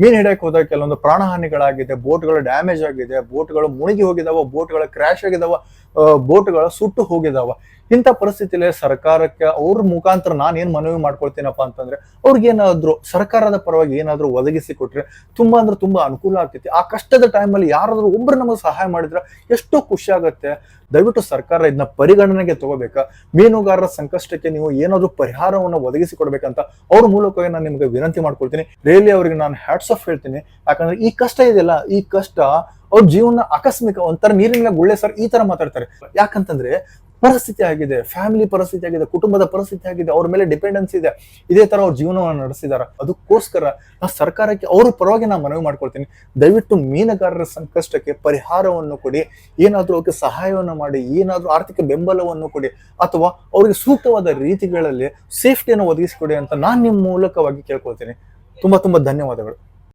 ಮೀನ್ ಹಿಡಿಯಕ್ಕೆ ಹೋದಾಗ ಕೆಲವೊಂದು ಪ್ರಾಣಹಾನಿಗಳಾಗಿದೆ, ಬೋಟ್ಗಳು ಡ್ಯಾಮೇಜ್ ಆಗಿದೆ, ಬೋಟ್ಗಳು ಮುಳುಗಿ ಹೋಗಿದಾವ, ಬೋಟ್ಗಳ ಕ್ರ್ಯಾಶ್ ಆಗಿದಾವ, ಬೋಟ್ಗಳ ಸುಟ್ಟು ಹೋಗಿದಾವ. ಇಂಥ ಪರಿಸ್ಥಿತಿಯಲ್ಲಿ ಸರ್ಕಾರಕ್ಕೆ ಅವ್ರ ಮುಖಾಂತರ ನಾನು ಏನ್ ಮನವಿ ಮಾಡ್ಕೊಳ್ತೀನಪ್ಪ ಅಂತಂದ್ರೆ, ಅವ್ರಿಗೇನಾದ್ರು ಸರ್ಕಾರದ ಪರವಾಗಿ ಏನಾದ್ರು ಒದಗಿಸಿ ಕೊಟ್ರೆ ತುಂಬಾ ಅಂದ್ರೆ ತುಂಬಾ ಅನುಕೂಲ ಆಗ್ತೈತಿ. ಆ ಕಷ್ಟದ ಟೈಮಲ್ಲಿ ಯಾರಾದ್ರೂ ಒಬ್ರು ನಮಗೆ ಸಹಾಯ ಮಾಡಿದ್ರೆ ಎಷ್ಟೋ ಖುಷಿ ಆಗತ್ತೆ. ದಯವಿಟ್ಟು ಸರ್ಕಾರ ಇದನ್ನ ಪರಿಗಣನೆಗೆ ತಗೋಬೇಕಾ. ಮೀನುಗಾರರ ಸಂಕಷ್ಟಕ್ಕೆ ನೀವು ಏನಾದ್ರು ಪರಿಹಾರವನ್ನು ಒದಗಿಸಿ ಕೊಡ್ಬೇಕಂತ ಅವ್ರ ಮೂಲಕವಾಗಿ ನಾನು ನಿಮ್ಗೆ ವಿನಂತಿ ಮಾಡ್ಕೊಳ್ತೀನಿ. ರಿಯಲಿ ಅವರಿಗೆ ನಾನು ಹ್ಯಾಟ್ಸ್ ಆಫ್ ಹೇಳ್ತೀನಿ. ಯಾಕಂದ್ರೆ ಈ ಕಷ್ಟ ಇದೆಯಲ್ಲ, ಈ ಕಷ್ಟ ಅವ್ರ ಜೀವನ ಆಕಸ್ಮಿಕ ಒಂಥರ ನೀರಿನ ಗುಳ್ಳೆ ಸರ್ ಈ ತರ ಮಾತಾಡ್ತಾರೆ. ಯಾಕಂತಂದ್ರೆ ಪರಿಸ್ಥಿತಿ ಆಗಿದೆ, ಫ್ಯಾಮಿಲಿ ಪರಿಸ್ಥಿತಿ ಆಗಿದೆ, ಕುಟುಂಬದ ಪರಿಸ್ಥಿತಿ ಆಗಿದೆ, ಅವ್ರ ಮೇಲೆ ಡಿಪೆಂಡೆನ್ಸ್ ಇದೆ, ಇದೇ ತರ ಅವ್ರ ಜೀವನವನ್ನು ನಡೆಸಿದಾರ. ಅದಕ್ಕೋಸ್ಕರ ನಾ ಸರ್ಕಾರಕ್ಕೆ ಅವ್ರ ಪರವಾಗಿ ನಾನು ಮನವಿ ಮಾಡ್ಕೊಳ್ತೀನಿ, ದಯವಿಟ್ಟು ಮೀನುಗಾರರ ಸಂಕಷ್ಟಕ್ಕೆ ಪರಿಹಾರವನ್ನು ಕೊಡಿ, ಏನಾದ್ರೂ ಅವ್ರಿಗೆ ಸಹಾಯವನ್ನು ಮಾಡಿ, ಏನಾದ್ರೂ ಆರ್ಥಿಕ ಬೆಂಬಲವನ್ನು ಕೊಡಿ, ಅಥವಾ ಅವ್ರಿಗೆ ಸೂಕ್ತವಾದ ರೀತಿಗಳಲ್ಲಿ ಸೇಫ್ಟಿಯನ್ನು ಒದಗಿಸಿಕೊಡಿ ಅಂತ ನಾನು ನಿಮ್ಮ ಮೂಲಕವಾಗಿ ಕೇಳ್ಕೊಳ್ತೀನಿ. ತುಂಬಾ ಧನ್ಯವಾದಗಳು.